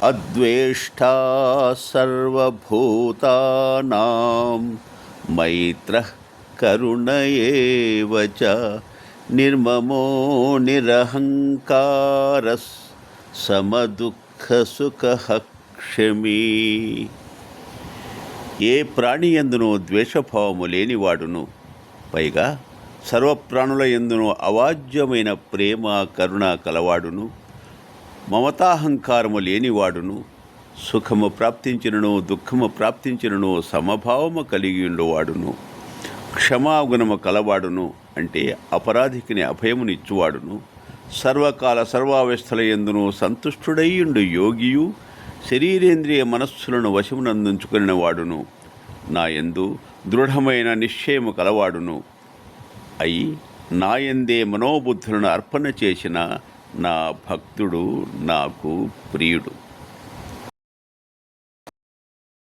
అద్వేష్టా సర్వభూతానాం మైత్రః కరుణ ఏవ చ నిర్మమో నిరహంకారస్ సమదుఃఖసుఖః క్షమీ. ఏ ప్రాణి యందునో ద్వేషభావము లేనివాడును, పైగా సర్వప్రాణుల యందునో అవాజ్యమైన ప్రేమ కరుణ కలవాడును, మమతాహంకారము లేనివాడును, సుఖము ప్రాప్తించినను దుఃఖము ప్రాప్తించినను సమభావము కలిగి ఉండేవాడును, క్షమాగుణము కలవాడును అంటే అపరాధికిని అభయమునిచ్చువాడును, సర్వకాల సర్వావస్థల యందును సంతుష్టుడయ్యుండు యోగియు, శరీరేంద్రియ మనస్సులను వశమునందుంచుకుని వాడును, నా యందు దృఢమైన నిశ్చయము కలవాడును అయి నాయందే మనోబుద్ధులను అర్పణ చేసిన నా భక్తుడు నాకు ప్రియుడు.